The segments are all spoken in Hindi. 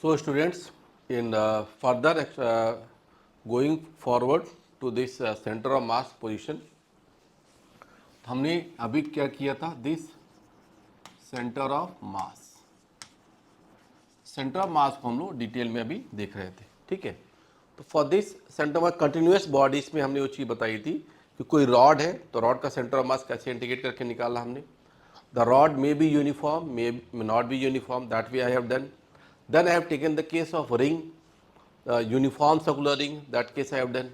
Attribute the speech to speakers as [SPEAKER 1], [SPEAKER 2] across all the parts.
[SPEAKER 1] So students, in further going forward to this center of mass position, हमने अभी क्या किया था, this centre of mass, centre of मास को हम लोग डिटेल में अभी देख रहे थे, ठीक है। तो for this centre of continuous bodies में हमने वो चीज़ बताई थी कि कोई रॉड है तो रॉड का सेंटर ऑफ मास कैसे इंटीग्रेट करके निकाला हमने। The rod may be uniform, may not be uniform, that we I have done. Then I have taken the case of ring, uniform circular ring, that case I have done.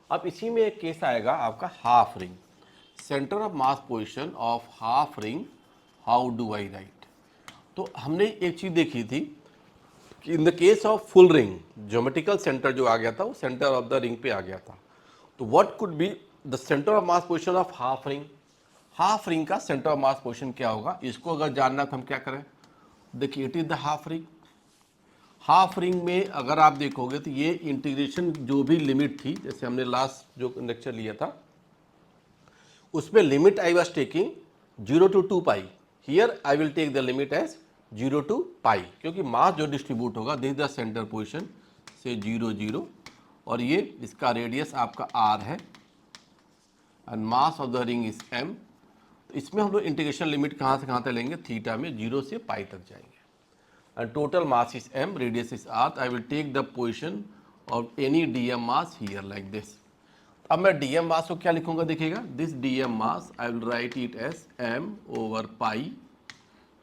[SPEAKER 1] अब इसी में एक केस आएगा आपका half ring, centre of mass position of half ring, how do I write. तो हमने एक चीज़ देखी थी कि in the case of full ring geometrical centre जो आ गया था वो सेंटर ऑफ द रिंग पे आ गया था। तो what could be the centre of mass position of half ring, half ring का सेंटर ऑफ मास पोजिशन क्या होगा, इसको अगर जानना तो हम क्या करें, देखिए it is the half ring. Half ring में अगर आप देखोगे तो ये इंटीग्रेशन जो भी लिमिट थी, जैसे हमने लास्ट जो लेक्चर लिया था उसमें limit I was taking 0 to 2 pi, here I will take the limit as 0 to pi, क्योंकि मास जो डिस्ट्रीब्यूट होगा दिस द सेंटर पोजिशन से 0 0, और ये इसका रेडियस आपका r है and mass of the ring is m। तो इसमें हम लोग इंटीग्रेशन लिमिट कहाँ से कहाँ तक लेंगे, थीटा में 0 से पाई तक जाएंगे and total mass is m, radius is r. I will take the position of any dm mass here like this. अब मैं dm mass को क्या लिखूंगा, देखिएगा this dm mass I will write it as m over pi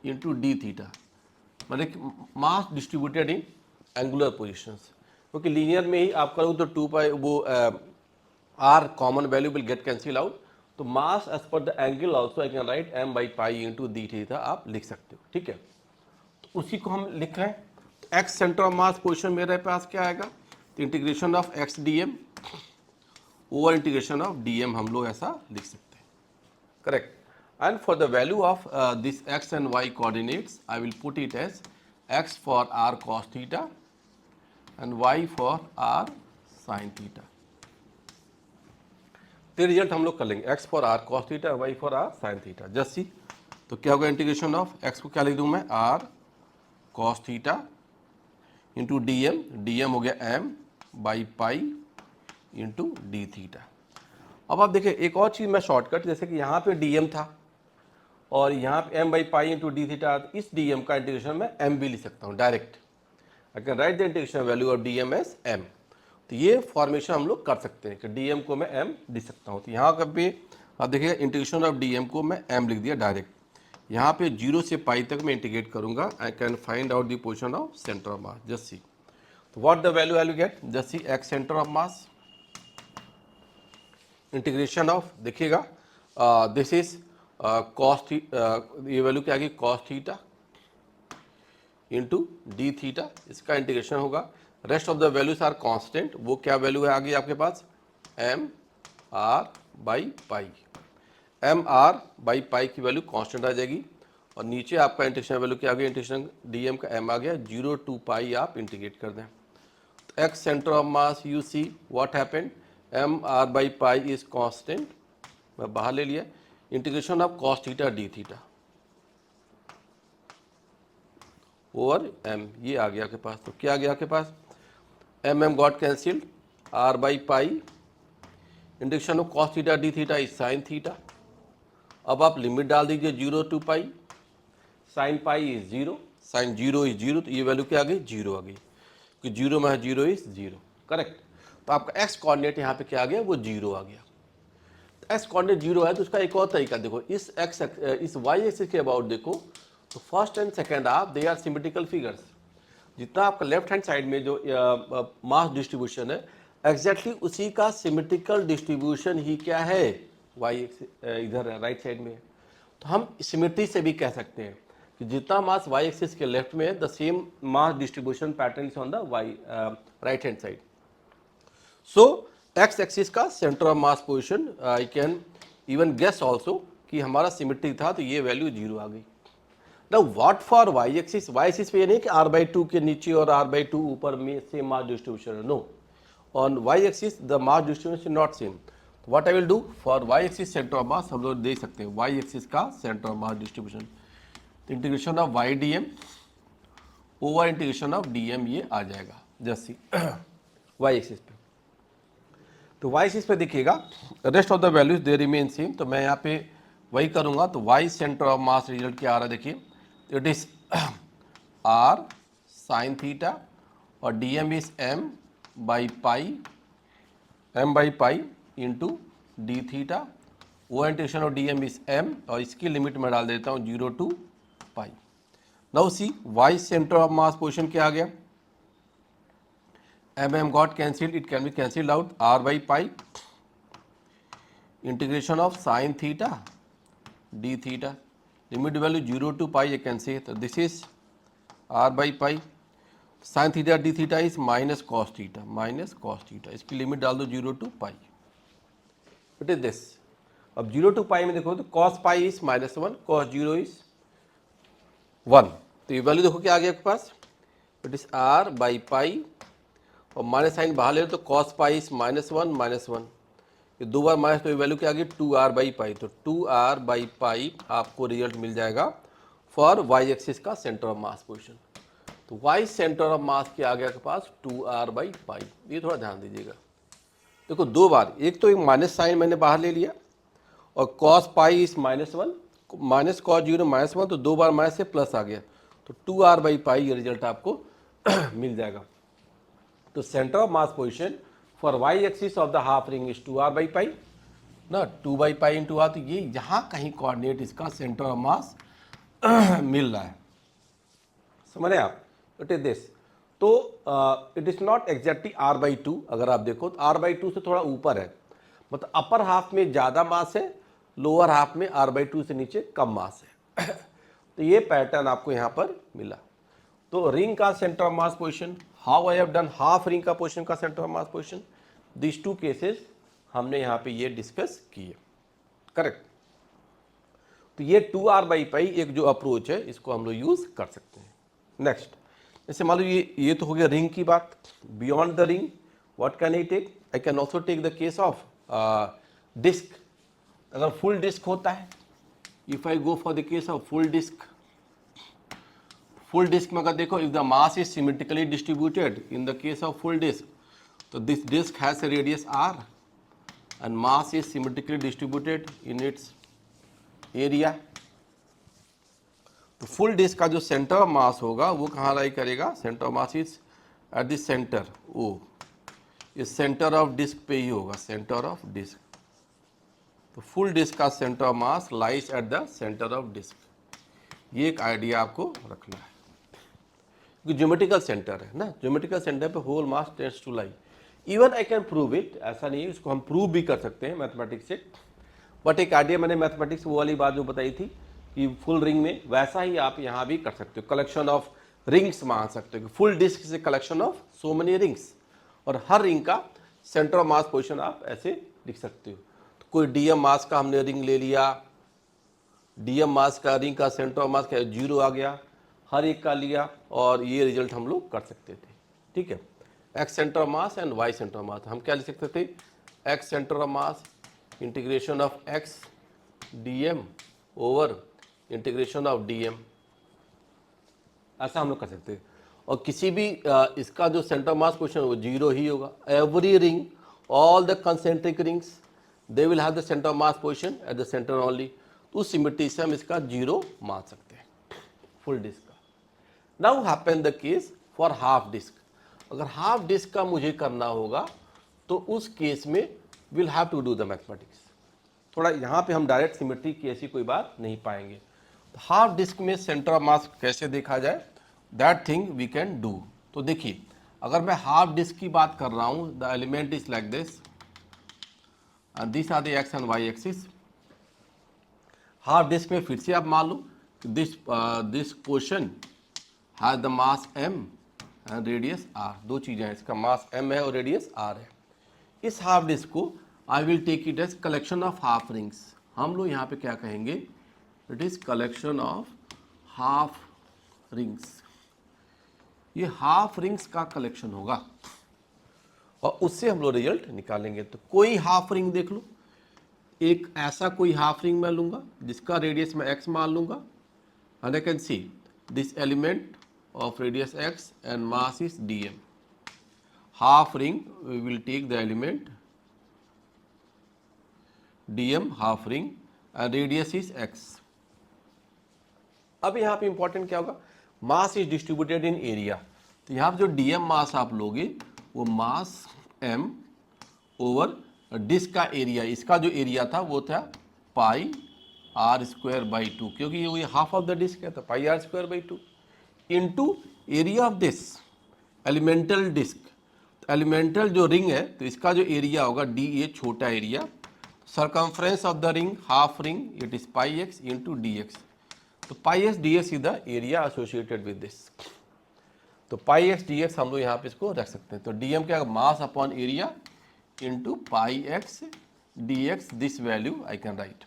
[SPEAKER 1] into d theta, मतलब mass distributed in angular positions, क्योंकि लीनियर में ही आप करोगे तो 2 पाई वो r common value will get cancel out. तो मास एज पर the angle also I can write m by pi into d theta आप लिख सकते हो, ठीक है। उसी को हम लिख रहे हैं। X centre of mass position मेरे पास क्या आएगा, तो integration of x d m over integration of d m हम लोग ऐसा लिख सकते हैं, correct. And for the value of this x and y coordinates I will put it as x for r cos theta and y for r sine theta. तो रिजल्ट हम लोग कर लेंगे, x for r cos theta, y for r sine theta. Just see, तो क्या होगा इंटीग्रेशन ऑफ एक्स को क्या लिख दूँ मैं, r cos theta into d m हो गया m by pi into d theta. अब आप देखिए एक और चीज़ मैं शॉर्टकट, जैसे कि यहाँ पे डी एम था और यहाँ पे m by pi into d theta, इस डी एम का इंटीग्रेशन मैं m भी लिख सकता हूँ direct, I can write the integration value of d m as m। तो ये फॉर्मेशन हम लोग कर सकते हैं कि डी एम को मैं m लिख सकता हूँ। तो यहाँ कभी आप देखिए इंटीग्रेशन ऑफ डी एम को मैं m लिख दिया डायरेक्ट, यहाँ पे 0 से पाई तक मैं इंटीग्रेट करूंगा। I can find out the position of centre of mass, just see. तो what the value I will get, just see x centre of mass integration of, देखिएगा दिस इज कॉस, ये वैल्यू क्या आ गई, cos theta into d theta, इसका इंटीग्रेशन होगा। Rest of the values are constant, वो क्या वैल्यू है आ गई आपके पास, m r by pi, m r by पाई की वैल्यू कांस्टेंट आ जाएगी, और नीचे आपका इंटीग्रेशन वैल्यू क्या आ गया, इंटीग्रेशन डी एम का एम आ गया, 0 to पाई आप इंटीग्रेट कर दें। तो x centre of mass you see what happened, m r by pi is constant, मैं बाहर ले लिया, integration of cos theta d theta over m, ये आ गया आपके पास। तो क्या आ गया आपके पास, m got cancelled, r by pi integration of cos theta d theta is sine theta. अब आप लिमिट डाल दीजिए 0 to pi, sine pi is 0, sine 0 is 0, तो ये वैल्यू क्या आ गई, 0 आ गई, कि 0 में 0 इज 0, करेक्ट। तो आपका एक्स कोऑर्डिनेट यहाँ पे क्या आ गया, वो 0 आ गया। तो एक्स कोऑर्डिनेट 0 है तो उसका एक और तरीका देखो, इस वाई एक्सिस के अबाउट देखो, तो फर्स्ट एंड सेकेंड आप दे आर सिमेट्रिकल फिगर्स। जितना आपका लेफ्ट हैंड साइड में जो मास डिस्ट्रीब्यूशन है एग्जैक्टली उसी का सिमेट्रिकल डिस्ट्रीब्यूशन ही क्या है, वाई इधर राइट साइड में है। तो हम सिमेट्री से भी कह सकते हैं कि जितना मास वाई एक्सिस के लेफ्ट में है the same mass distribution pattern is on the y right hand side. So x axis का centre of mass position I can even guess also कि हमारा सिमेट्रिक था, तो ये वैल्यू 0 आ गई। Now what for y axis, y axis पे ये नहीं कि r/2 के नीचे और r/2 ऊपर में सेम मास डिस्ट्रीब्यूशन है, no, on y axis the mass distribution not same. What I will do, for y axis centre of mass हम लोग देख सकते हैं वाई एक्सिस का centre of mass distribution, integration of y d m over integration of dm ये आ जाएगा जैसे वाई एक्सिस पे। तो वाई एक्सिस पे देखिएगा rest of the values they remain same, तो मैं यहाँ पे वही करूँगा। तो y centre of mass result क्या आ रहा है देखिए, it is r sine theta और dm is m by pi into d theta. वो integration of dm is m और इसकी लिमिट में डाल देता हूँ 0 to pi. Now see y centre of mass position क्या आ गया, m got cancelled, it can be cancelled out, r by pi integration of sin theta d theta, limit value 0 to pi I can say, so this is r by pi, sin theta d theta is minus cos theta, इसकी लिमिट डाल दो 0 to pi, it is this। अब 0 to pi में देखो तो cos pi is -1, cos 0 is 1, तो ये वैल्यू देखो क्या आ गया आपके पास, it is r by pi और माइनस साइन बाहर ले तो cos पाई इज -1, ये दो बार माइनस, तो ये वैल्यू क्या आ गई 2r बाई पाई। तो 2r बाई पाई आपको रिजल्ट मिल जाएगा फॉर वाई एक्सिस का सेंटर ऑफ मास पोजीशन। तो वाई सेंटर ऑफ मास क्या आ गया आपके पास 2r बाई पाई। ये थोड़ा ध्यान दीजिएगा, देखो दो बार, एक तो एक माइनस साइन मैंने बाहर ले लिया और cos pi is -1 minus cos 0 -1, तो दो बार माइनस से प्लस आ गया, तो 2r बाई पाई ये रिजल्ट आपको मिल जाएगा। तो centre of mass position for y axis of the half ring is 2r by pi ना, 2 बाई पाई इंटू आर, तो ये यहाँ कहीं कोऑर्डिनेट इसका सेंटर ऑफ मास मिल रहा है, समझ रहे आप, इट इज दिस। तो it is not exactly r by 2, अगर आप देखो तो r बाई 2 से थोड़ा ऊपर है, मतलब अपर हाफ में ज़्यादा मास है, लोअर हाफ में r बाई 2 से नीचे कम मास है तो ये पैटर्न आपको यहाँ पर मिला। तो रिंग का centre of mass position, how I have done half ring का पोजीशन का centre of mass position, this two cases हमने यहाँ पे ये डिस्कस किए, करेक्ट। तो ये 2r बाई पाई एक जो अप्रोच है इसको हम लोग यूज कर सकते हैं। नेक्स्ट, जैसे मान लो ये तो हो गया रिंग की बात। Beyond the ring what can I take, I can also take the case of disc. अगर फुल डिस्क होता है, if I go for the case of full disc, full disc में अगर देखो if the mass is symmetrically distributed in the case of full disc, तो this disc has a radius r and mass is symmetrically distributed in its area. तो फुल डिस्क का जो सेंटर ऑफ मास होगा वो कहाँ लाई करेगा, centre of mass is at the centre, O इस सेंटर ऑफ डिस्क पे ही होगा, सेंटर ऑफ डिस्क। तो फुल डिस्क का centre of mass lies at the centre of disc, ये एक आइडिया आपको रखना है। ज्योमेट्रिकल सेंटर है ना, ज्योमेट्रिकल सेंटर पे whole mass tends to lie. Even I can prove it, ऐसा नहीं है, इसको हम प्रूव भी कर सकते हैं मैथमेटिक्स से, बट एक आइडिया मैंने मैथमेटिक्स वो वाली बात जो बताई थी कि फुल रिंग में, वैसा ही आप यहाँ भी कर सकते हो, कलेक्शन ऑफ रिंग्स मान सकते हो कि फुल डिस्क से collection of so many rings, और हर रिंग का सेंटर ऑफ मास पोजिशन आप ऐसे लिख सकते हो। तो कोई डीएम मास का हमने रिंग ले लिया, डीएम मास का रिंग का सेंटर ऑफ मास क्या 0 आ गया, हर एक का लिया, और ये रिजल्ट हम लोग कर सकते थे, ठीक है। X centre of mass and y centre of mass, हम क्या लिख सकते थे, x centre of mass integration of x d m over integration of d m, ऐसा हम लोग कर सकते हैं। और किसी भी इसका जो सेंटर ऑफ मास क्वेश्चन वो 0 ही होगा। Every ring, all the concentric rings, they will have the centre of mass position eight the centre only. तो उस सिमेट्री से हम इसका 0 मान सकते हैं फुल डिस्क का। Now happen the case for half disc. अगर हाफ डिस्क का मुझे करना होगा तो उस केस में will have to do the mathematics. थोड़ा यहाँ पे हम डायरेक्ट सिमेट्री की ऐसी कोई बात नहीं पाएंगे। तो हाफ डिस्क में सेंटर ऑफ मास कैसे देखा जाए, that thing we can do. तो देखिए, अगर मैं हाफ डिस्क की बात कर रहा हूँ, the element is like this and this are the x and y axis. Half disc में फिर से आप मान लो कि this portion has the mass m and radius r, दो चीज़ें हैं, इसका मास m है और रेडियस r है। इस हाफ डिस्क को I will take it as collection of half rings. हम लोग यहाँ पे क्या कहेंगे, it is collection of half rings. ये हाफ रिंग्स का कलेक्शन होगा और उससे हम लोग रिजल्ट निकालेंगे। तो कोई हाफ रिंग देख लो, एक ऐसा कोई हाफ रिंग मैं लूँगा जिसका रेडियस मैं x मान लूँगा, and I can see this element of radius x and mass is dm. Half ring, we will take the element dm half ring and radius is x. अब यहाँ पे इंपॉर्टेंट क्या होगा, मास इज डिस्ट्रीब्यूटेड इन एरिया. तो यहाँ पे जो डीएम मास आप लोगे वो मास m ओवर डिस्क का एरिया, इसका जो एरिया था वो था पाई आर स्क्वायर बाई 2, क्योंकि ये हाफ ऑफ द डिस्क है तो pi r square by 2 into area of this elemental disc. तो एलिमेंटल जो रिंग है तो इसका जो एरिया होगा डी ए छोटा area, circumference of the ring half ring it is pi x into d x. तो pi x d x is the area associated with this. तो पाई एक्स डी एक्स हम लोग यहाँ पे इसको रख सकते हैं. तो डी एम क्या, मास upon area into pi x d x, this value I can right.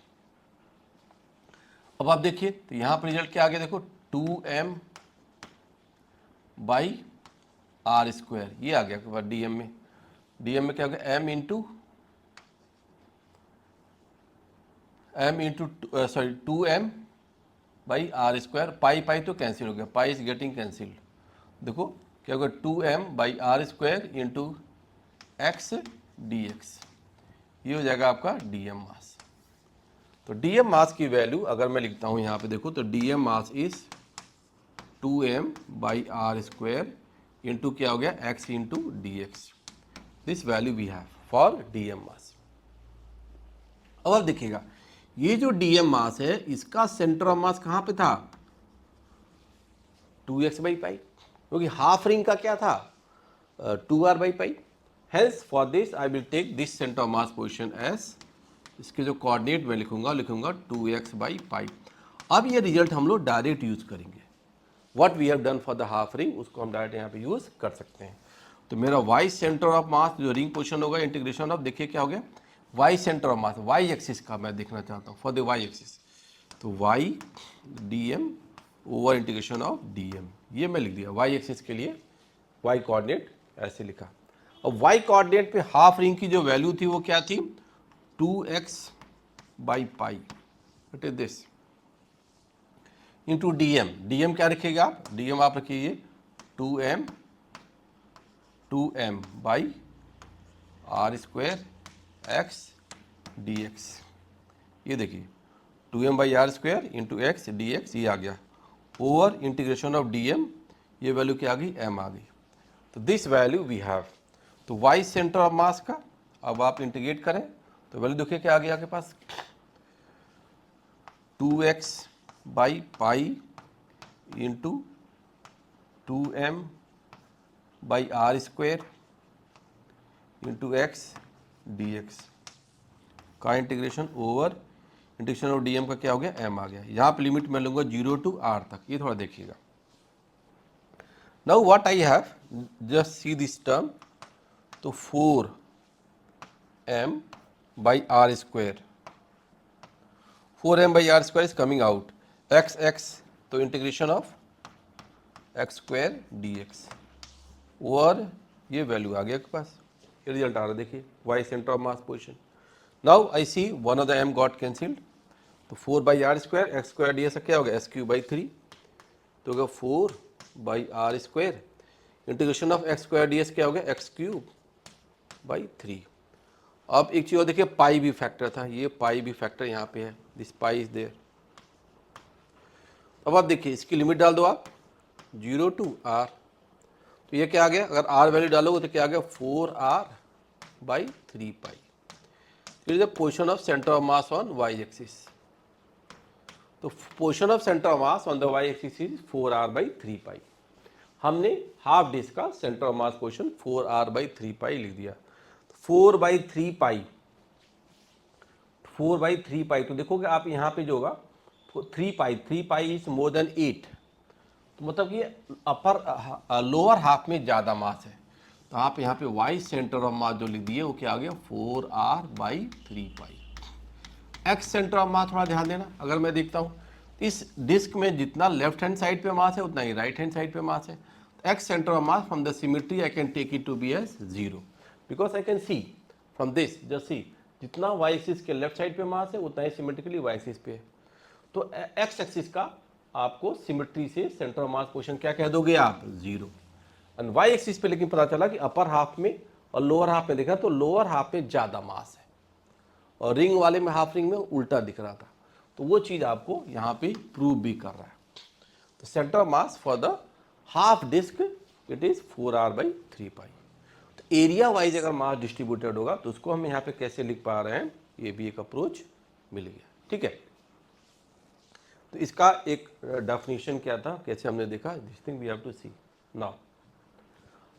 [SPEAKER 1] अब आप देखिए तो यहाँ पर रिजल्ट क्या आ गया, देखो 2m बाई आर स्क्वायर, ये आ गया डीएम में. डीएम में क्या हो गया, m into 2m by r square. Pi pi तो कैंसिल हो गया, पाई इज गेटिंग कैंसिल्ड. देखो क्या होगा 2m by r square into x d x, ये हो जाएगा आपका डीएम मास. तो डीएम मास की वैल्यू अगर मैं लिखता हूँ यहाँ पे देखो तो dm mass is 2m by r square into क्या हो गया x into d x. This value we have for dm mass. अब आप देखिएगा ये जो डीएम मास है इसका सेंटर ऑफ मास कहाँ पे था, 2x बाई पाई, क्योंकि हाफ रिंग का क्या था 2r by pi. Hence for this I will take this centre of mass position as, इसके जो कोऑर्डिनेट मैं लिखूंगा 2x बाई पाई. अब ये रिजल्ट हम लोग डायरेक्ट यूज करेंगे, what we have done for the half ring उसको हम डायरेक्ट यहाँ पे यूज कर सकते हैं. तो मेरा y सेंटर ऑफ मास जो रिंग पोजिशन होगा इंटीग्रेशन ऑफ, देखिए क्या हो गया y centre of mass, y axis का मैं देखना चाहता हूँ फॉर द y एक्सिस. तो y dm over integration of dm, ये मैं लिख दिया y एक्सिस के लिए y कोऑर्डिनेट ऐसे लिखा. अब y कोऑर्डिनेट पे हाफ रिंग की जो वैल्यू थी वो क्या थी 2x by pi, what is this into d m. D m क्या रखिएगा आप, डीएम आप रखिए 2m by r square x d x. ये देखिए 2m by r square into x d x, ये आ गया ओवर इंटीग्रेशन ऑफ डीएम, ये वैल्यू क्या आ गई m आ गई. तो दिस वैल्यू वी हैव. तो y सेंटर ऑफ मास का अब आप इंटीग्रेट करें तो वैल्यू देखिए क्या आ गया आपके पास 2x by pi into 2m by r square into x d x का integration over integration of dm का क्या हो गया m आ गया. यहाँ पे लिमिट मैं लूँगा 0 टू r तक, ये थोड़ा देखिएगा. Now what I have, just see this term. तो 4m by r square, 4m by r square is coming out, x तो integration of x square d x और ये वैल्यू आ गया आपके पास, ये रिजल्ट आ रहा है देखिए y centre of mass position. Now I see one of the m got cancelled. तो 4 by r square x square d x क्या होगा एस क्यू बाई 3, तो होगा 4 by r square integration of x square d x क्या होगा एक्स क्यूब बाई 3. अब एक चीज़ और देखिए पाई भी फैक्टर था, ये पाई भी फैक्टर यहाँ पे है, दिस पाई इज देयर. अब आप देखिए इसकी लिमिट डाल दो आप 0 टू r, तो ये क्या आ गया, अगर r वैल्यू डालोगे तो क्या आ गया 4r by 3 pi. It is the position of centre of mass on y axis. तो position of centre of mass on the y axis is 4r by 3 pi. हमने हाफ डिस्क का centre of mass position 4r by 3 pi लिख दिया. 4 बाई 3 पाई, 4 बाई 3 पाई, तो देखोगे आप यहाँ पे जो होगा 3 पाई इज मोर देन 8, तो मतलब कि अपर लोअर हाफ में ज़्यादा मास है. तो आप यहाँ पे y सेंटर ऑफ मास जो लिख दिए वो क्या आ गया 4r by 3 pi. x centre of मास थोड़ा ध्यान देना, अगर मैं देखता हूँ इस डिस्क में जितना लेफ्ट हैंड साइड पे मास है उतना ही राइट हैंड साइड पे मास है. तो x centre of mass from the symmetry I can take it to be as 0 because I can see from this, just see जितना y एक्सिस के लेफ्ट साइड पे मास है उतना ही सिमेट्रिकली y एक्सिस पे है. तो x एक्सिस का आपको सिमेट्री से सेंटर ऑफ मास पोजीशन क्या कह दोगे आप, 0। एंड वाई एक्सिस पे लेकिन पता चला कि अपर हाफ में और लोअर हाफ में देखा तो लोअर हाफ में ज़्यादा मास है और रिंग वाले में, हाफ रिंग में उल्टा दिख रहा था। तो वो चीज़ आपको यहाँ पे प्रूव भी कर रहा है। तो centre of mass for the half disc it is 4r/3π। तो एरिया वाइज अगर मास डिस्ट्रीब्यूटेड होगा तो उसको हम यहाँ पे कैसे लिख पा रहे हैं, ये भी एक अप्रोच मिल गया। ठीक है, तो इसका एक डेफिनेशन क्या था, कैसे हमने देखा, this thing we have to see now.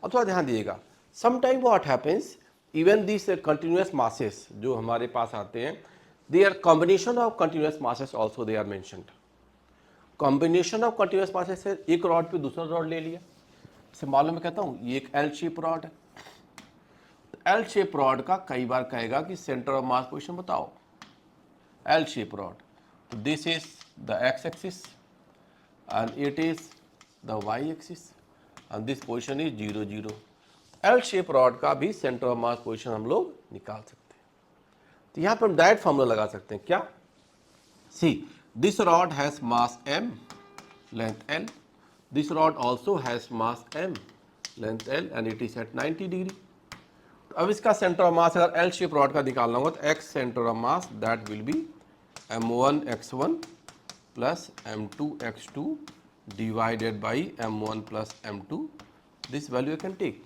[SPEAKER 1] अब थोड़ा ध्यान दीजिएगा, some time what happens, even this continuous masses जो हमारे पास आते हैं, they are combination of continuous masses also they are mentioned. Combination of continuous masses है, एक रॉड पे दूसरा रॉड ले लिया, जैसे मालूम मैं कहता हूँ ये एक एल शेप रॉड है, एल शेप रॉड का कई बार कहेगा कि सेंटर ऑफ मास पोजीशन बताओ, एल शेप रॉड, तो this is the x axis and it is the y axis and this position is 0 0। L shape rod का भी सेंटर ऑफ मास पोजीशन हम लोग निकाल सकते हैं। तो यहाँ पर हम डायरेक्ट फॉर्मूला लगा सकते हैं, क्या, see this rod has mass m, length l, this rod also has mass m, length l and it is at 90 degree. तो अब इसका सेंटर ऑफ मास अगर L शेप रॉड का निकालना होगा तो x centre of mass that will be m1 x1 plus m2 x2 divided by m1 plus m2, this value I can take.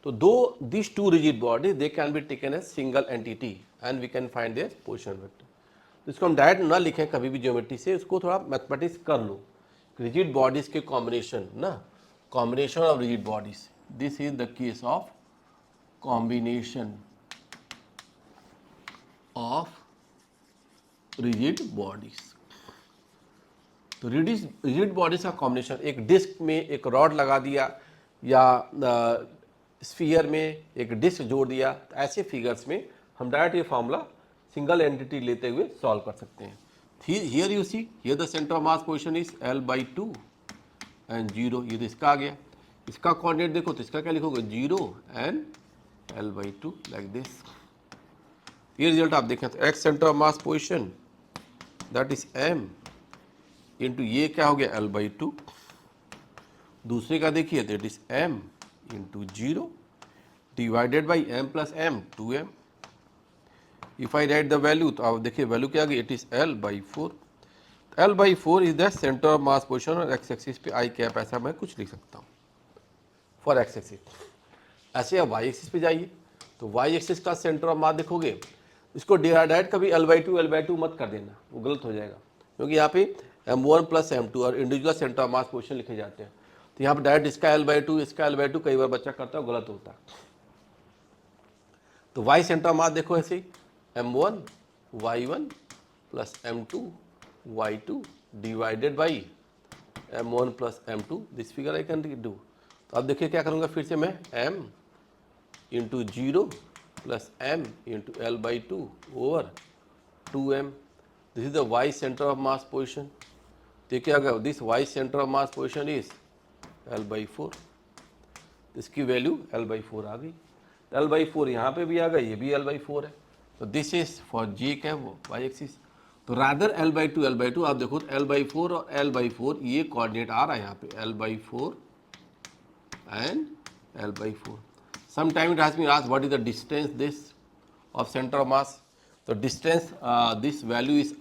[SPEAKER 1] So though these two rigid bodies they can be taken as single entity and we can find their position vector। तो इसको हम डायरेक्ट ना लिखें कभी भी ज्योमेट्री से, इसको थोड़ा मैथमेटिक्स कर लो, रिजिड बॉडीज के कॉम्बिनेशन ना, combination of rigid bodies, this is the case of combination of rigid bodies. तो रिजिड बॉडीज का कॉम्बिनेशन, एक डिस्क में एक रॉड लगा दिया या स्फीयर में एक डिस्क जोड़ दिया, तो ऐसे फिगर्स में हम डायरेक्ट ये फॉर्मूला सिंगल एंटिटी लेते हुए सॉल्व कर सकते हैं। Here you see, here the centre of mass position is L/2 and 0, ये तो इसका आ गया। इसका कोऑर्डिनेट देखो तो इसका क्या लिखोगे, 0 एंड L/2 लाइक दिस। ये रिजल्ट आप देखें तो x centre of mass position that is m into ये क्या हो गया L/2, दूसरे का देखिए that is m into 0 divided by m plus m 2m। If I right the value तो आप देखिए वैल्यू क्या आ गई, it is L/4। L/4 is the centre of mass position और एक्स एक्सिस पे आई कैप, ऐसा मैं कुछ लिख सकता हूँ फॉर एक्स एक्सिस। ऐसे आप वाई एक्सिस पे जाइए तो वाई एक्सिस का सेंटर ऑफ मास देखोगे, इसको डायरेक्ट कभी L/2 मत कर देना, वो गलत हो जाएगा, क्योंकि यहाँ पे m1 प्लस m2 और individual centre of mass position लिखे जाते हैं। तो यहाँ पर डायरेक्ट इसका L/2 इसका L/2 कई बार बच्चा करता है, गलत होता है। तो y सेंटर ऑफ मास देखो ऐसे ही, m1 y1 plus m2 y2 divided by m1 plus m2, this figure I can do. तो अब देखिए क्या करूँगा, फिर से मैं m into 0 plus m into L/2 over 2m, this is the y centre of mass position. देखिए अगर this y centre of mass position is L/4, इसकी वैल्यू L/4 आ गई, L/4 यहाँ पे भी आ गई, ये भी L/4 है। तो दिस इज फॉर J क्या है वो y एक्सिस। तो रादर L/2 आप देखो L/4 और L/4 ये कोऑर्डिनेट आ रहा है यहाँ पे L/4 and L/4। Some time it has been asked what is the distance this of centre of mass. तो distance this value is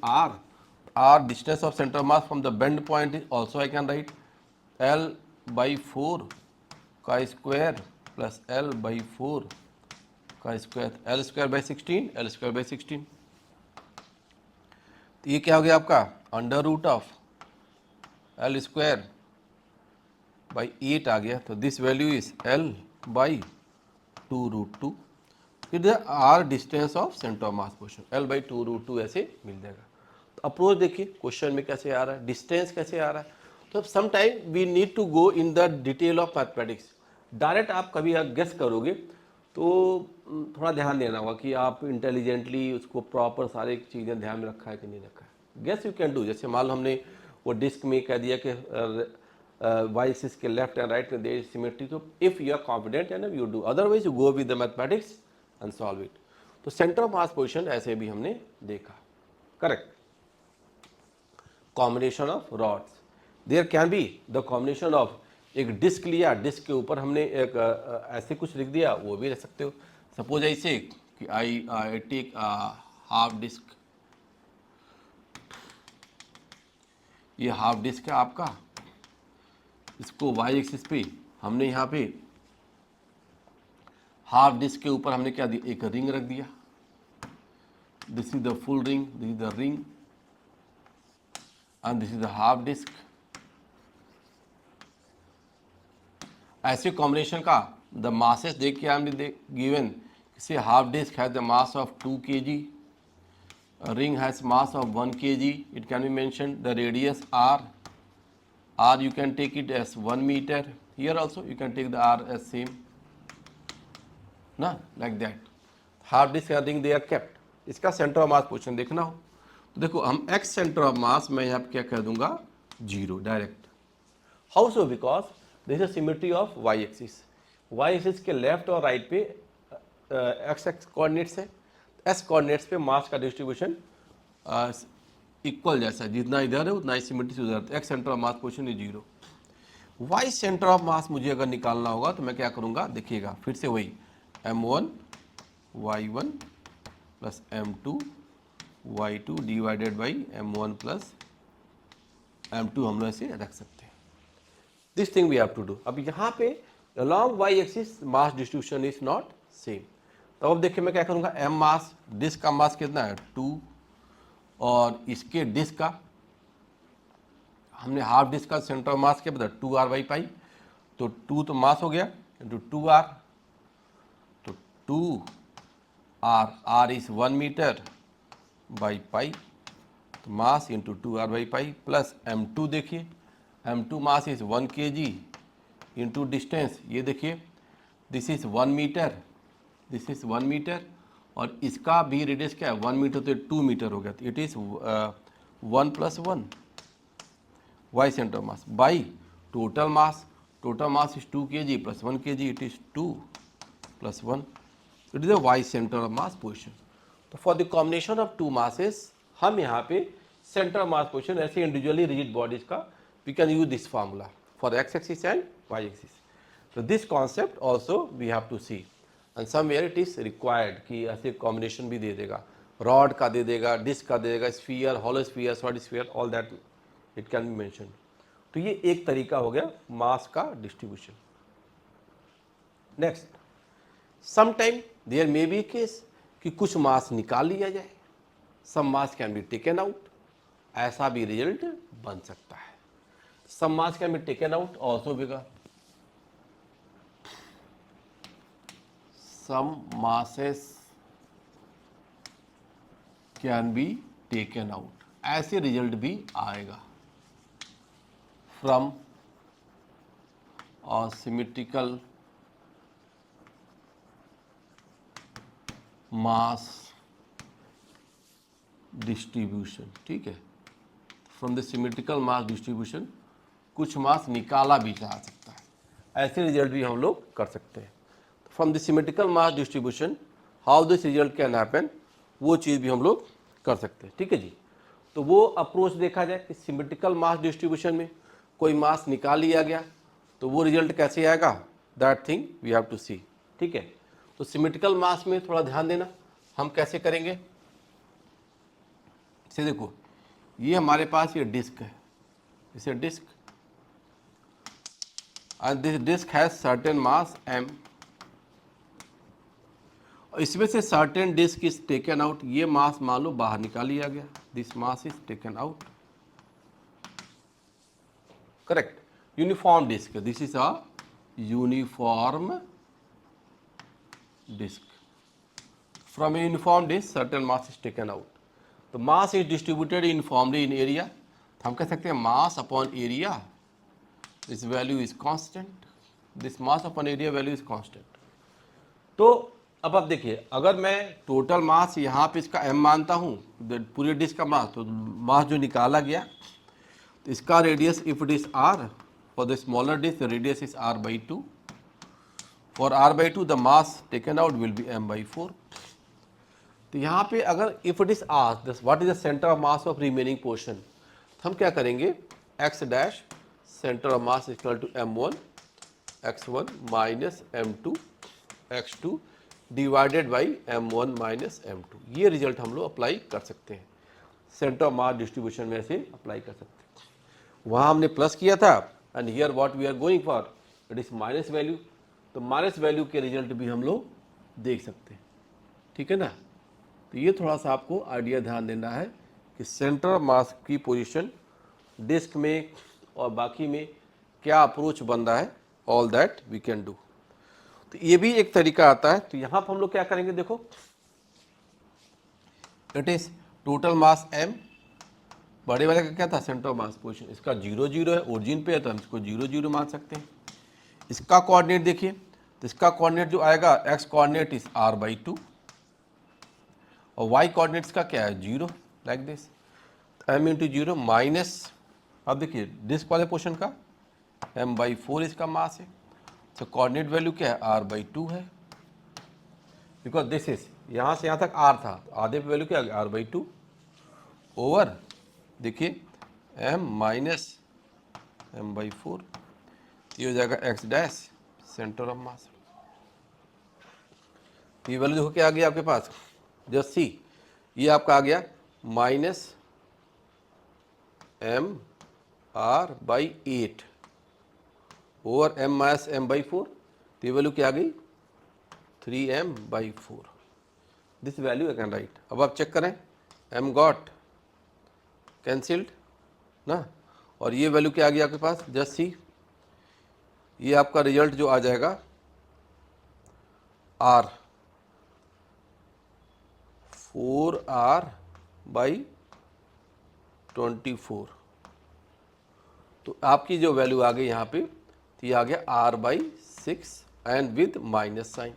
[SPEAKER 1] r distance of center of mass from the bend point is also I can write L/4 का स्क्वायर प्लस L/4 का स्क्वायर, L²/16। तो ये क्या हो गया आपका, √ ऑफ L²/8 आ गया। तो दिस वैल्यू इज L/2√2। फिर r distance of centre of mass position, L/2√2 ऐसे मिल जाएगा। अप्रोच देखिए क्वेश्चन में कैसे आ रहा है, डिस्टेंस कैसे आ रहा है। तो some time we need to go in the detail of mathematics. Direct आप कभी गेस करोगे तो थोड़ा ध्यान देना होगा कि आप इंटेलिजेंटली उसको प्रॉपर सारी चीज़ें ध्यान में रखा है कि नहीं रखा है। गेस यू कैन डू, जैसे मान लो हमने वो डिस्क में कह दिया कि वाई एक्सिस के लेफ्ट एंड राइट में देयर इज सिमेट्री, तो if you are confident and you do, otherwise you go with the mathematics and solve it. तो सेंटर ऑफ मास पोजीशन ऐसे भी हमने देखा, correct. Combination of rods, there can be the combination of, एक डिस्क लिया, डिस्क के ऊपर हमने एक ऐसे कुछ लिख दिया, वो भी रख सकते हो। सपोज ऐसे कि आई टेक हाफ डिस्क, ये हाफ डिस्क है आपका, इसको वाई एक्सिस पे हमने यहाँ पे हाफ डिस्क के ऊपर हमने क्या दिया, एक रिंग रख दिया। This is the full ring, this is the ring and this is the half disc. ऐसे कॉम्बिनेशन का द मासेस देख के हमने given, say half disc has the mass of 2 kg, ring has mass of 1 kg, it can be mentioned the radius r you can take it as 1 meter, here also you can take the r as same ना, like that half disk ring they are kept। इसका सेंटर ऑफ मास पोजीशन देखना हो तो देखो हम x सेंटर ऑफ मास मैं यहाँ पे क्या कह दूंगा 0 direct. How so, because this is symmetry of y axis, y axis के लेफ्ट और राइट पे x कोऑर्डिनेट्स है, s कोऑर्डिनेट्स पे मास का डिस्ट्रीब्यूशन इक्वल जैसा, जितना इधर है उतना ही सिमेट्री से उधर, x centre of mass position is 0। y centre of मास मुझे अगर निकालना होगा तो मैं क्या करूंगा, देखिएगा फिर से वही m1 y1 plus m2 y2 divided by m1 plus m2 हम लोग ऐसे रख सकते हैं। This thing we have to do. अब यहाँ पे along y axis mass distribution is not same, तो अब देखिए मैं क्या करूँगा, m मास, डिस्क का मास कितना है 2, और इसके डिस्क का हमने हाफ डिस्क का सेंटर ऑफ मास क्या बता 2r बाई पाई, तो 2 तो मास हो गया इंटू 2r, तो 2r, r is 1 metre by pi, तो mass into 2r by pi plus m2, देखिए m2 mass is 1 kg into distance, ये देखिए this is 1 metre, this is 1 metre, और इसका भी रेडियस क्या है 1 मीटर, तो 2 मीटर हो गया, तो it is 1 plus 1 y centre mass by total mass, total mass is 2 kg plus 1 kg, it is 2 plus 1, it is the y centre of mass position. तो for the combination of two masses हम यहाँ पे सेंटर ऑफ मास पोजिशन ऐसे इंडिविजुअली रिजिड बॉडीज का we can use this formula for x axis and y axis. तो this concept also we have to see and somewhere it is required कि ऐसे कॉम्बिनेशन भी दे देगा, रॉड का दे देगा, डिस्क का दे देगा, sphere, hollow sphere, solid sphere, all that it can be mention. तो ये एक तरीका हो गया मास का distribution. Next, sometime there may be case कि कुछ मास निकाल लिया जाए, some mass can be taken out, ऐसा भी रिजल्ट बन सकता है। Some mass can be taken out also because some masses can be taken out, ऐसे रिजल्ट भी आएगा from a symmetrical mass distribution, ठीक है, from the symmetrical mass distribution कुछ मास निकाला भी जा सकता है, ऐसे रिजल्ट भी हम लोग कर सकते हैं। From the symmetrical mass distribution how this result can happen, वो चीज़ भी हम लोग कर सकते हैं, ठीक है जी। तो वो अप्रोच देखा जाए कि सिमेट्रिकल मास डिस्ट्रीब्यूशन में कोई मास निकाल लिया गया तो वो रिजल्ट कैसे आएगा, that thing we have to see, ठीक है। तो सिमेट्रिकल मास में थोड़ा ध्यान देना, हम कैसे करेंगे, इसे देखो, ये हमारे पास ये डिस्क है, इसे disk, and this disc has certain mass m, इसमें से certain disk is taken out, ये मास मान लो बाहर निकाल लिया गया, this mass is taken out, correct. Uniform disk, this is a uniform disk, from a uniform disk certain mass is taken out, तो mass is distributed uniformly in area, हम कह सकते हैं mass upon area, this value is constant, this mass upon area value is constant. तो अब आप देखिए, अगर मैं टोटल मास यहाँ पे इसका m मानता हूँ, पूरे डिस्क का मास, तो मास जो निकाला गया तो इसका radius if it is r, for the smaller disc the radius is r/2, for r/2 the mass taken out will be m/4। तो यहाँ पे अगर if it is r, what is the centre of mass of remaining portion, हम क्या करेंगे, X dash centre of mass equal to m1 x1 minus m2 x2 divided by m1 minus m2। ये रिजल्ट हम लोग अप्लाई कर सकते हैं, सेंटर ऑफ मास डिस्ट्रीब्यूशन में से अप्लाई कर सकते हैं। वहाँ हमने प्लस किया था and here what we are going for it is minus value, तो माइनस वैल्यू के रिजल्ट भी हम लोग देख सकते हैं, ठीक है ना। तो ये थोड़ा सा आपको आइडिया ध्यान देना है कि सेंटर ऑफ मास की पोजीशन डिस्क में और बाकी में क्या अप्रोच बन रहा है, all that we can do. तो ये भी एक तरीका आता है। तो यहाँ पर हम लोग क्या करेंगे, देखो it is total mass m, बड़े वाले का क्या था सेंटर ऑफ मास पोजीशन, इसका 0 0 है, ओरिजिन पे है तो हम इसको 0 0 मान सकते हैं। इसका कोऑर्डिनेट देखिए, तो इसका कोऑर्डिनेट जो आएगा x कोऑर्डिनेट इज r/2 और y कोऑर्डिनेट्स का क्या है 0, like this m into 0 minus, अब देखिए डिस्क वाले पोर्शन का m/4 इसका मास है, तो कोऑर्डिनेट वैल्यू क्या है r/2 है, बिकॉज दिस इज यहाँ से यहाँ तक r था, तो आधे पे वैल्यू क्या आ गया r/2 ओवर देखिए m माइनस m/4, ये हो जाएगा x डैश सेंटर ऑफ मास। ये वैल्यू देखो क्या आ गया आपके पास, जस्ट सी, ये आपका आ गया minus m/8 over m minus m/4, तो ये वैल्यू क्या आ गई 3m/4, this value I can right. अब आप चेक करें m गॉट कैंसिल्ड ना, और ये वैल्यू क्या आ गया आपके पास, जस्ट सी, ये आपका रिजल्ट जो आ जाएगा r 4r/24, तो आपकी जो वैल्यू आ गई यहाँ पे, तो ये आ गया r/6 and with minus sign,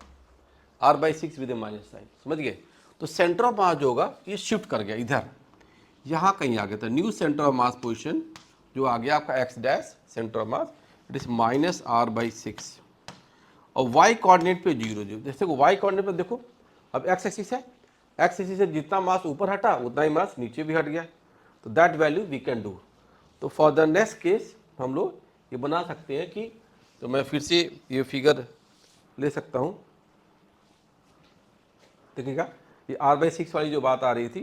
[SPEAKER 1] r/6 with minus sign, समझ गए। तो सेंटर ऑफ मास जो होगा ये शिफ्ट कर गया इधर, यहाँ कहीं आ गया था, new centre of mass position जो आ गया आपका x dash centre of mass, it is minus r/6 और y कोऑर्डिनेट पे 0 0, जैसे y कोऑर्डिनेट पे देखो अब x एक्सिस है, x एक्सिस से जितना मास ऊपर हटा उतना ही मास नीचे भी हट गया, तो that value we can do. तो फॉर द नेक्स्ट केस हम लोग ये बना सकते हैं कि, तो मैं फिर से ये फिगर ले सकता हूँ, देखिएगा ये r/6 वाली जो बात आ रही थी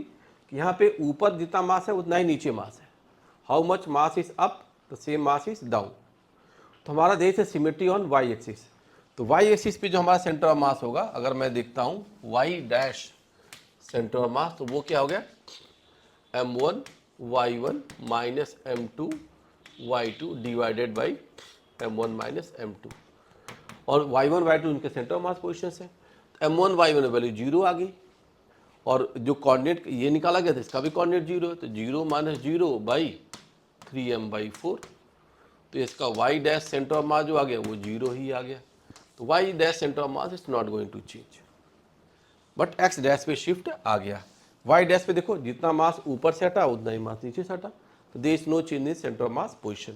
[SPEAKER 1] कि यहाँ पे ऊपर जितना मास है उतना ही नीचे मास है, how much mass is up the same mass is down. तो हमारा देश है सिमेट्री ऑन y एक्सिस, तो y एक्सिस पे जो हमारा सेंटर ऑफ मास होगा, अगर मैं देखता हूँ y dash centre of mass, तो वो क्या हो गया m1 y1 minus m2 y2 divided by m1 minus m2, और y1 y2 उनके सेंटर ऑफ मास पोजिशन है, तो m1 y1 वैल्यू 0 आ गई, और जो कोऑर्डिनेट ये निकाला गया था इसका भी कोऑर्डिनेट 0 है, तो 0 माइनस 0 बाई 3m/4, तो इसका y डैश सेंटर ऑफ मास जो आ गया वो 0 ही आ गया, तो y dash centre of mass is not going to change, but x dash पे शिफ्ट आ गया। y डैश पे देखो जितना मास ऊपर से हटा उतना ही मास नीचे से हटा, तो there is no change in center of mass position.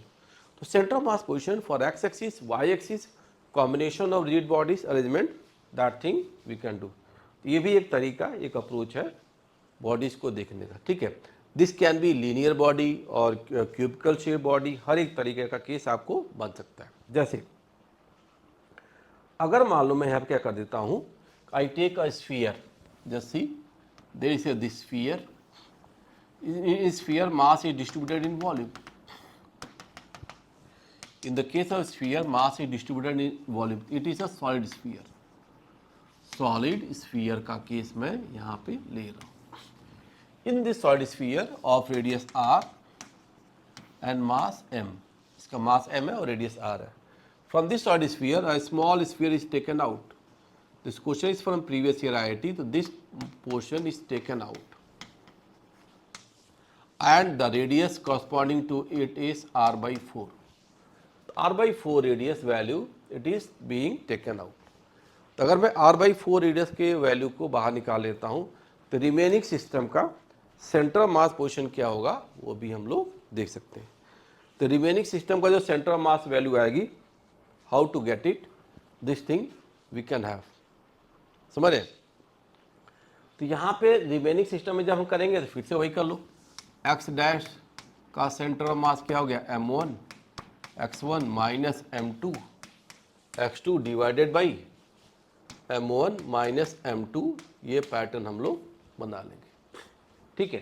[SPEAKER 1] तो centre of mass position for x axis, y axis, combination of rigid bodies arrangement, that thing we can do. ये भी एक तरीका, एक अप्रोच है बॉडीज को देखने का, ठीक है। This can be linear body और क्यूबिकल शेप बॉडी, हर एक तरीके का केस आपको बन सकता है। जैसे अगर मान लो मैं यहाँ क्या कर देता हूँ, I take a sphere, just see there is this sphere, in sphere mass is distributed in volume, in the case of sphere mass is distributed in volume, it is a solid sphere, solid sphere का केस मैं यहाँ पे ले रहा हूँ। in this solid sphere of radius r and mass m, इसका mass m है और radius r है, from this solid sphere a small sphere is taken out, this question is from previous year IIT, so this portion is taken out and the radius corresponding to it is r/4, r/4 radius value it is being taken out। तो अगर मैं r/4 रेडियस के वैल्यू को बाहर निकाल लेता हूँ, तो रिमेनिंग सिस्टम का सेंटर ऑफ मास पोजीशन क्या होगा वो भी हम लोग देख सकते हैं। तो रिमेनिंग सिस्टम का जो सेंटर ऑफ मास वैल्यू आएगी, how to get it, this thing we can have, समझ रहे। तो यहाँ पे रिमेनिंग सिस्टम में जब हम करेंगे तो फिर से वही कर लो, x डैश का सेंटर ऑफ मास क्या हो गया, m1 x1 minus m2 x2 divided by m1 minus m2, ये पैटर्न हम लोग बना लेंगे। ठीक है,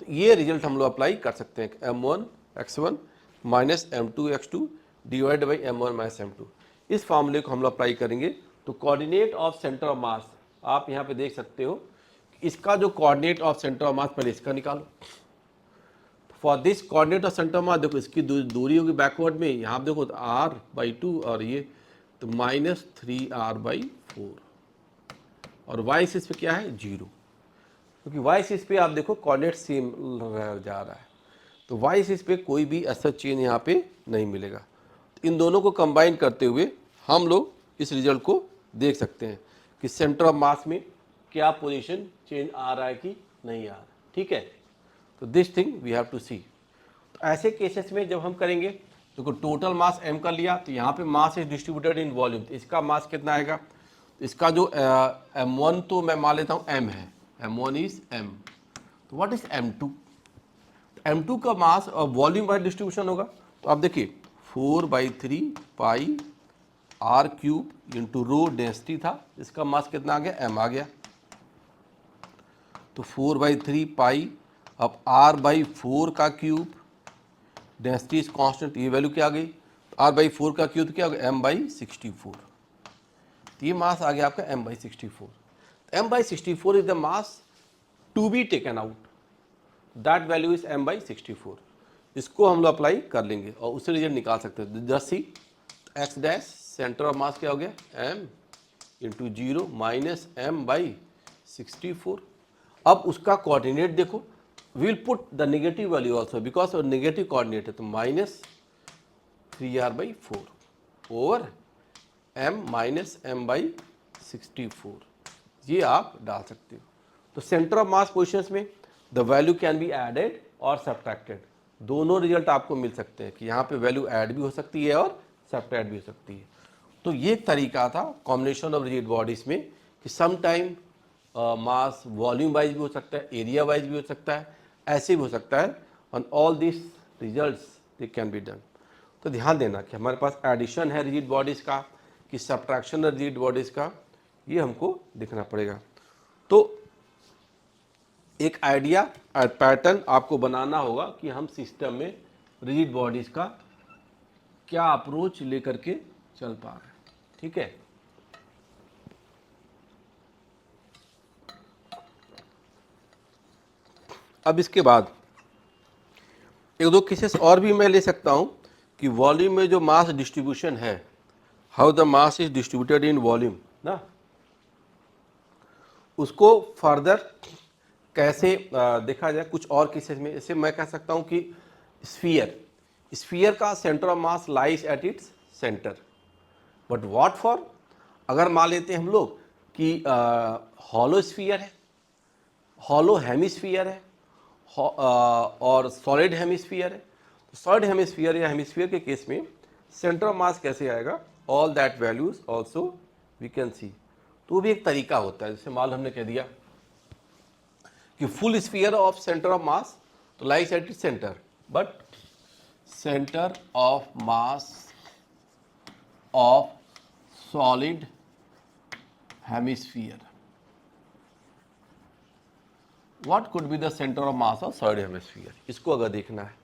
[SPEAKER 1] तो ये रिजल्ट हम लोग अप्लाई कर सकते हैं, m1 x1 minus m2 x2 divide by m1 minus m2। इस फॉर्मूले को हम लोग अप्लाई करेंगे तो कोऑर्डिनेट ऑफ सेंटर ऑफ मास आप यहाँ पे देख सकते हो, इसका जो कोऑर्डिनेट ऑफ सेंटर ऑफ मास पहले इसका निकालो। For this coordinate of centre of मास देखो इसकी दूरी होगी बैकवर्ड में, यहाँ पे देखो r/2 और ये तो -3r/4 और वाई एक्सिस पे क्या है 0, क्योंकि वाई एक्सिस पे आप देखो कोऑर्डिनेट सेम जा रहा है, तो वाई एक्सिस पे कोई भी ऐसा चेंज यहाँ पे नहीं मिलेगा। तो इन दोनों को कंबाइन करते हुए हम लोग इस रिजल्ट को देख सकते हैं कि सेंटर ऑफ मास में क्या पोजीशन चेंज आ रहा है कि नहीं आ रहा। ठीक है, तो this thing we have to see. तो ऐसे केसेस में जब हम करेंगे तो टोटल मास m का लिया, तो यहाँ पे मास इज डिस्ट्रीब्यूटेड इन वॉल्यूम, तो इसका मास कितना आएगा, तो इसका जो m1 तो मैं मान लेता हूँ m है, m1 इज m, तो व्हाट इज m2, m2 का मास और वॉल्यूम बाय डिस्ट्रीब्यूशन होगा, तो आप देखिए 4/3 पाई r cube into rho density था, इसका मास कितना आ गया m आ गया, तो 4/3 पाई अब r/4 का क्यूब, डेंसिटी इज कांस्टेंट, ये वैल्यू क्या आ गई, r/4 का क्यूब क्या हो गया m/64, तो ये मास आ गया आपका m/64। m/64 is the mass to be taken out, that value is m/64। इसको हम लोग अप्लाई कर लेंगे और उससे रिजल्ट निकाल सकते हैं। Just see x dash centre of मास क्या हो गया m इंटू 0 माइनस m/64। अब उसका कोऑर्डिनेट देखो, will put the negative value also because negative coordinate है, तो -3r/4 over m minus m/64, ये आप डाल सकते हो। तो सेंटर ऑफ मास पोजिशंस में the value can be added और सब्ट्रैक्टेड, दोनों रिजल्ट आपको मिल सकते हैं कि यहाँ पे वैल्यू ऐड भी हो सकती है और सब्ट्रैक्ट भी हो सकती है। तो ये एक तरीका था कॉम्बिनेशन ऑफ रिजिड बॉडीज में कि some time mass volume wise भी हो सकता है, एरिया वाइज भी हो सकता है, ऐसे भी हो सकता है, on all this results they can be done. तो ध्यान देना कि हमारे पास एडिशन है रिजिड बॉडीज का कि सब्ट्रैक्शन है रिजिड बॉडीज का, ये हमको देखना पड़ेगा। तो एक आइडिया पैटर्न आपको बनाना होगा कि हम सिस्टम में रिजिड बॉडीज का क्या अप्रोच लेकर के चल पा रहे हैं। ठीक है, अब इसके बाद एक दो केसेस और भी मैं ले सकता हूं कि वॉल्यूम में जो मास डिस्ट्रीब्यूशन है, how the mass is distributed in volume ना, उसको फर्दर कैसे देखा जाए कुछ और केसेस में। जैसे मैं कह सकता हूं कि स्फीयर का centre of mass lies at its centre, but what for, अगर मान लेते हैं हम लोग कि हॉलो स्फीयर है, हॉलो हेमिस्फीयर है और सॉलिड हेमिस्फीयर है, तो सॉलिड हेमिस्फीयर या हेमिस्फीयर के केस में सेंटर ऑफ मास कैसे आएगा, all that values also we can see. तो वो भी एक तरीका होता है, जैसे मान हमने कह दिया कि full sphere of centre of mass तो lies at its centre, but center of mass of solid hemisphere, what could be the centre of mass of solid hemisphere, इसको अगर देखना है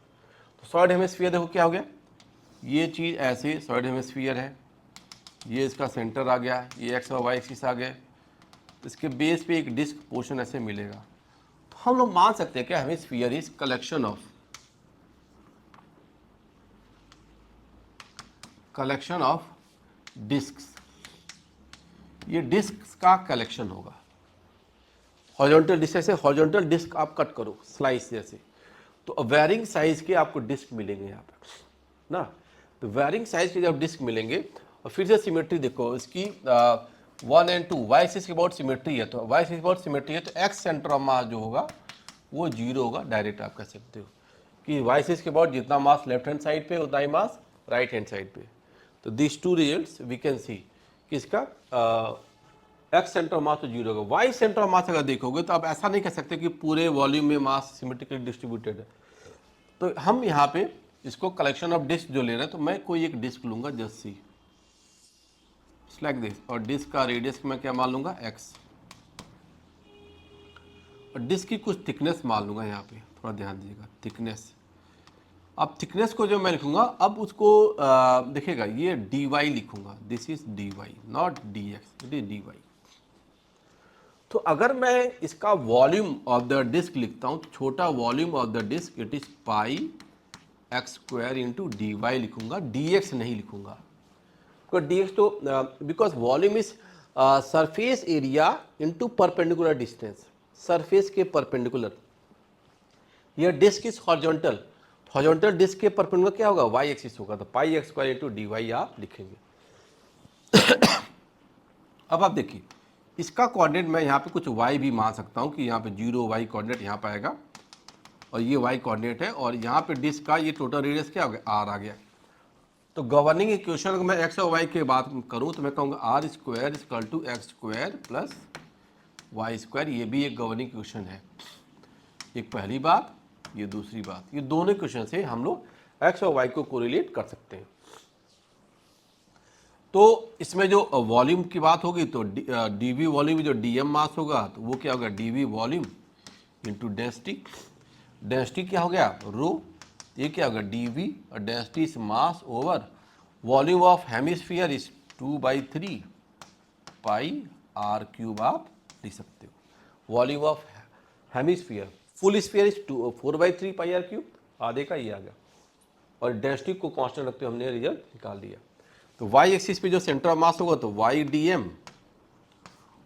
[SPEAKER 1] तो सॉलिड हेमिस्फीयर देखो क्या हो गया, ये चीज़ ऐसे सॉलिड हेमिस्फीयर है, ये इसका सेंटर आ गया, ये एक्स और वाई एक्सिस आ गए, इसके बेस पे एक डिस्क पोर्शन ऐसे मिलेगा। तो हम लोग मान सकते हैं क्या hemisphere is collection of discs, ये डिस्क का कलेक्शन होगा। हॉरिजॉन्टल डिस्क, ऐसे हॉरिजॉन्टल डिस्क आप कट करो स्लाइस जैसे, तो वेरिंग साइज के आपको डिस्क मिलेंगे यहाँ पे ना, तो वेरिंग साइज के जब डिस्क मिलेंगे और फिर से सिमेट्री देखो इसकी 1 and 2 वाई एक्सिस के अबाउट सिमेट्री है, तो वाई एक्सिस के अबाउट सिमेट्री है, तो एक्स सेंटर ऑफ मास जो होगा वो 0 होगा। डायरेक्ट आप कह सकते हो कि वाई एक्सिस के अबाउट जितना मास लेफ्ट हैंड साइड पे उतना ही मास राइट हैंड साइड पे। तो this two results we can see कि इसका एक्स सेंटर ऑफ मास तो 0 होगा। वाई सेंटर ऑफ मास अगर देखोगे तो आप ऐसा नहीं कह सकते कि पूरे वॉल्यूम में मास सिमेट्रिकली डिस्ट्रीब्यूटेड है, तो हम यहाँ पे इसको कलेक्शन ऑफ डिस्क जो ले रहे हैं, तो मैं कोई एक डिस्क लूंगा जस्ट सी लाइक दिस, और डिस्क का रेडियस मैं क्या मान लूंगा x, और डिस्क की कुछ थिकनेस मान लूंगा यहाँ पे, थोड़ा ध्यान दीजिएगा थिकनेस। अब थिकनेस को जो मैं लिखूंगा, अब उसको देखिएगा ये dy लिखूंगा, this is dy not dx, it is dy। तो अगर मैं इसका वॉल्यूम ऑफ द डिस्क लिखता हूँ, छोटा volume of the disk it is pi x square into D y लिखूंगा, dx नहीं लिखूंगा, dx तो because volume is surface area into perpendicular distance, surface के परपेंडिकुलर। यह disk is horizontal, horizontal disk के परपेंडिकुलर क्या होगा, वाई एक्सिस होगा, तो pi x square into D y आप लिखेंगे। अब आप देखिए इसका कोऑर्डिनेट मैं यहाँ पे कुछ y भी मान सकता हूँ कि यहाँ पे 0 y कोऑर्डिनेट यहाँ पे आएगा, और ये y कोऑर्डिनेट है, और यहाँ पे डिस्क का ये टोटल रेडियस क्या हो गया, r आ गया। तो गवर्निंग इक्वेशन अगर मैं x और y की बात करूँ तो मैं कहूँगा R square equal to X square plus Y square, ये भी एक गवर्निंग इक्वेशन है। एक पहली बात, ये दूसरी बात, ये दोनों इक्वेशन से हम लोग x और y को कोरिलेट कर सकते हैं। तो इसमें जो वॉल्यूम की बात होगी तो dv वॉल्यूम जो dm मास होगा तो वो क्या होगा, dv volume into density, density क्या हो गया रो, ये क्या होगा dv, और density is mass over volume of hemisphere is 2/3 pi are cube आप लिख सकते हो। Volume of hemisphere, full sphere is 4/3 pi are cube, आधे का ये आ गया, और डेंसिटी को कांस्टेंट रखते हुए हमने रिजल्ट निकाल दिया। तो y एक्सिस पे जो सेंटर ऑफ मास होगा तो y dm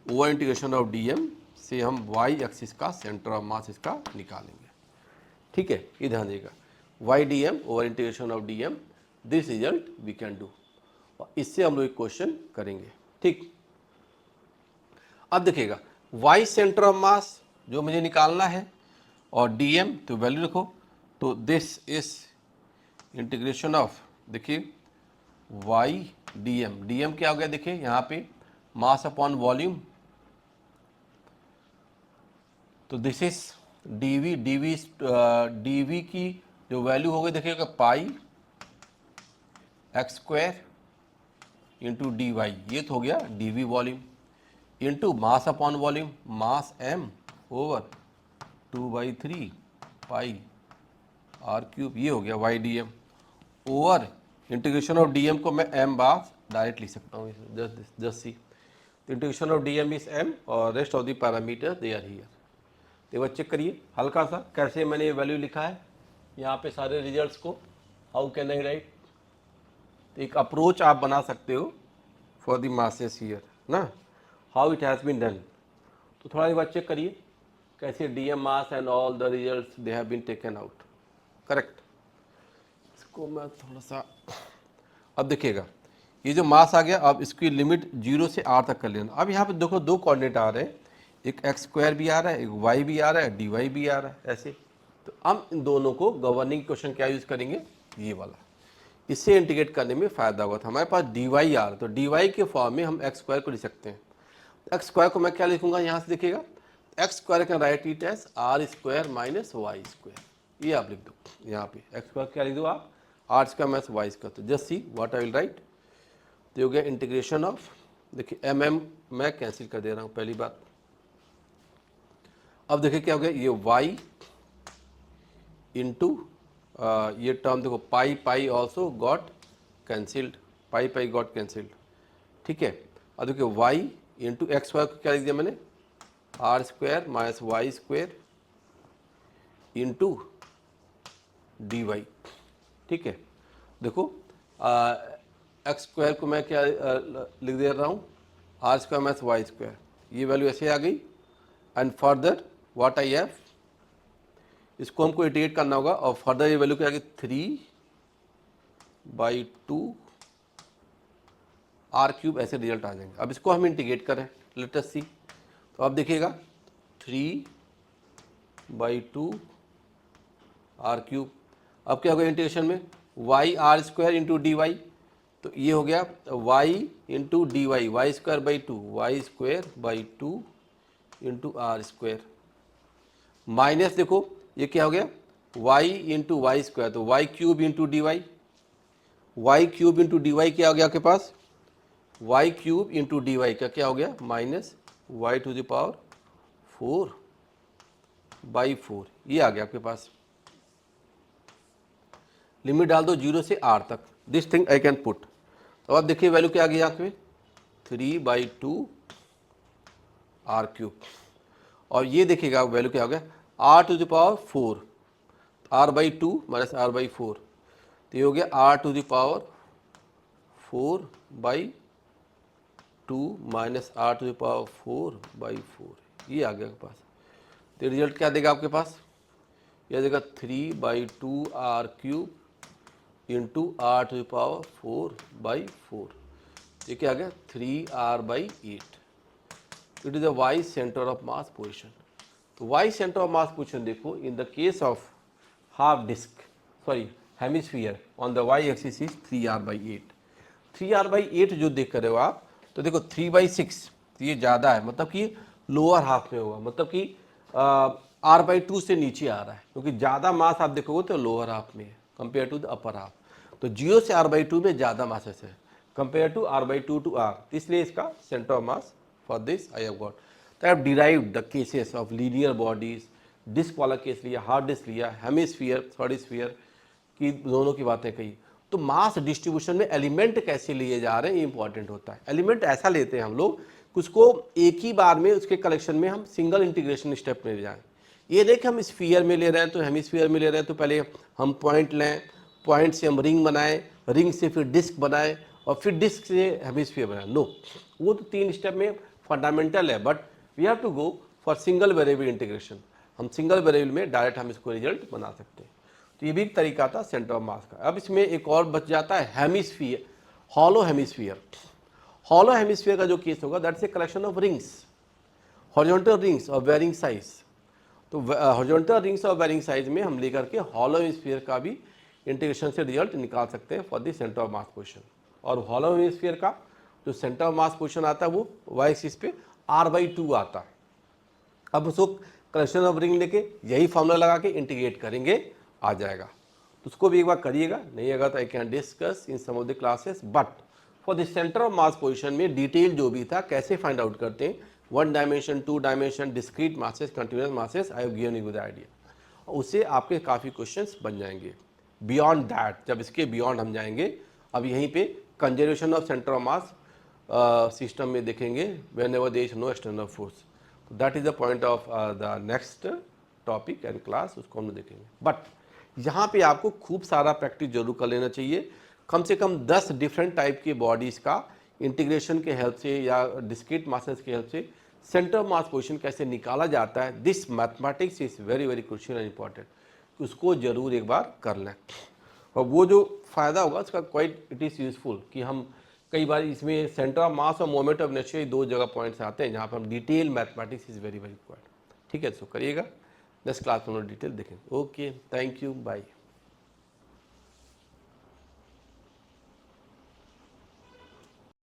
[SPEAKER 1] over integration of dm से हम y एक्सिस का सेंटर ऑफ मास इसका निकालेंगे। ठीक है, ये ध्यान देगा, y dm over integration of dm, this result we can do, और इससे हम लोग एक क्वेश्चन करेंगे। ठीक, अब देखिएगा y सेंटर ऑफ मास जो मुझे निकालना है, और dm तो वैल्यू रखो, तो दिस इज इंटीग्रेशन ऑफ, देखिए y dm, dm क्या हो गया, देखिए यहाँ पे मास अपॉन वॉल्यूम, तो दिस इज dv, dv की जो वैल्यू हो गई देखिएगा pi x square into D y, ये तो हो गया dv volume, into mass upon volume, mass m over 2/3 pi are cube, ये हो गया y dm over integration of dm को मैं m बार डायरेक्ट लिख सकता हूँ, just see, integration of dm is m और rest of the parameter they are here. तो एक बार चेक करिए हल्का सा कैसे मैंने ये वैल्यू लिखा है यहाँ पे सारे रिजल्ट्स को, हाउ कैन आई राइट, एक अप्रोच आप बना सकते हो फॉर द मासेस हियर ना, how it has been done. तो थोड़ा एक बार चेक करिए कैसे dm mass and all the results they have been taken out, correct. इसको मैं थोड़ा सा, अब देखिएगा ये जो मास आ गया, अब इसकी लिमिट 0 से r तक कर लेना। अब यहाँ पे देखो दो कोऑर्डिनेट आ रहे हैं, एक एक्स स्क्वायर भी आ रहा है, एक y भी आ रहा है, dy भी आ रहा है, ऐसे। तो हम इन दोनों को गवर्निंग क्वेश्चन क्या यूज़ करेंगे, ये वाला, इससे इंटीग्रेट करने में फ़ायदा होगा। तो हमारे पास dy आ रहा है, तो dy के फॉर्म में हम एक्स स्क्वायर को लिख सकते हैं। एक्स स्क्वायर को मैं क्या लिखूंगा, यहाँ से देखिएगा X square can write it as R square minus Y square, ये आप लिख दो यहाँ पे, एक्स स्क्वायर क्या लिख दो आप, r square minus Y square. तो just see what I will write, तो हो गया इंटीग्रेशन ऑफ, देखिए एम मैं कैंसिल कर दे रहा हूँ पहली बात। अब देखिए क्या हो गया, ये y इंटू ये टर्म देखो पाई पाई ऑल्सो गॉट कैंसिल्ड, पाई पाई गॉट कैंसिल्ड, ठीक है। अब देखिए y इंटू एक्स स्क्वायर को क्या लिख दिया मैंने, R square minus Y square into D Y, ठीक है। देखो एक्स स्क्वायर को मैं क्या लिख दे रहा हूँ, R square minus Y square, ये वैल्यू ऐसे आ गई। And further what I have, इसको हमको इंटीग्रेट करना होगा, और फर्दर ये वैल्यू क्या आ गई 3/2 आर क्यूब, ऐसे रिजल्ट आ जाएंगे। अब इसको हम इंटीग्रेट करें, लेट अस सी। तो अब देखिएगा 3/2 आर क्यूब, अब क्या होगा इंटीग्रेशन में Y R square into D Y, तो ये हो गया y into D Y, Y square by 2, Y square by 2 into R square, minus देखो ये क्या हो गया y इंटू वाई स्क्वायर, तो y cube into D Y, Y cube into D Y क्या हो गया आपके पास, y cube into D Y का क्या हो गया minus Y to the power 4/4, ये आ गया आपके पास। लिमिट डाल दो 0 से r तक, this thing I can put. तो अब देखिए वैल्यू क्या आ गई यहाँ पे 3/2 r क्यूब, और ये देखिएगा वैल्यू क्या हो गया r to the power 4, r/2 minus r/4, तो ये हो गया r to the power 4/2 minus r to the power 4/4, ये आ गया आपके पास। तो रिजल्ट क्या देगा आपके पास, यह देगा 3/2 r cube into r to the power 4/4, ये क्या आ गया 3r/8। It is the y centre of mass position. तो y centre of mass position देखो in the case of half disk sorry hemisphere on the y axis is 3r/8। 3r/8 जो देख रहे हो आप, तो देखो 3/6 तो ये ज़्यादा है, मतलब कि लोअर हाफ में होगा, मतलब कि r/2 से नीचे आ रहा है, क्योंकि ज़्यादा मास आप देखोगे तो लोअर हाफ में है compare to the upper half. तो 0 से r/2 में ज़्यादा मास है compare to r/2 to r, इसलिए इसका center of mass for this I have got. तो I have derived the cases of linear bodies, disk वाला केस लिया, हार्ड डिस्क लिया, हेमिस्फीयर, थर्ड स्फीयर की दोनों की बातें कही। तो मास डिस्ट्रीब्यूशन में एलिमेंट कैसे लिए जा रहे हैं ये इंपॉर्टेंट होता है। एलिमेंट ऐसा लेते हैं हम लोग उसको एक ही बार में उसके कलेक्शन में हम सिंगल इंटीग्रेशन स्टेप में जाएं। ये देख हम स्फीयर में ले रहे हैं तो हेमिस्फीयर में ले रहे हैं तो पहले हम पॉइंट लें, पॉइंट से हम रिंग बनाएं, रिंग से फिर डिस्क बनाएं और फिर डिस्क से हेमिस्फीयर बनाएं। नो, वो तो 3 स्टेप में फंडामेंटल है, but we have to go for single variable integration. हम सिंगल वेरिएबल में डायरेक्ट हम इसको रिजल्ट बना सकते हैं। तो ये भी एक तरीका था सेंटर ऑफ मास का। अब इसमें एक और बच जाता है hemisphere, hollow hemisphere. Hollow hemisphere का जो केस होगा that's a collection of rings, horizontal rings of varying size. तो horizontal rings of varying size में हम लेकर के हॉलो हेमिस्फीयर का भी इंटीग्रेशन से रिजल्ट निकाल सकते हैं for the centre of mass position. और हॉलो हेमिस्फीयर का जो सेंटर ऑफ मास पोजीशन आता है वो वाई एक्सिस पे r/2 आता है। अब उसको कलेक्शन ऑफ रिंग लेके यही फॉर्मूला लगा के इंटीग्रेट करेंगे, आ जाएगा। तो उसको भी एक बार करिएगा, नहीं आएगा तो I can discuss in some of the classes, but for the centre of mass position में डिटेल जो भी था कैसे फाइंड आउट करते हैं, 1 dimension, 2 dimension, discrete masses, continuous masses, I have given you the idea. उससे आपके काफ़ी क्वेश्चंस बन जाएंगे। बियॉन्ड दैट, जब इसके बियॉन्ड हम जाएंगे, अब यहीं पे conservation of centre of mass system में देखेंगे whenever there is no external force. That is the point of the next topic and class, उसको हम देखेंगे। बट यहाँ पे आपको खूब सारा प्रैक्टिस जरूर कर लेना चाहिए, कम से कम 10 डिफरेंट टाइप की बॉडीज़ का इंटीग्रेशन के हेल्प से या डिस्क्रीट मासेस के हेल्प से सेंटर ऑफ मास पोजीशन कैसे निकाला जाता है। This mathematics is very very crucial and important, उसको जरूर एक बार कर लें। और वो जो फ़ायदा होगा उसका क्वाइट इट इज़ यूजफुल कि हम कई बार इसमें सेंटर ऑफ मास और मोमेंट ऑफ इनर्शिया 2 जगह पॉइंट्स आते हैं जहाँ पर हम detail mathematics is very very important. ठीक है, तो करिएगा, नेक्स्ट क्लास में हम लोग डिटेल देखेंगे। Okay, thank you, bye.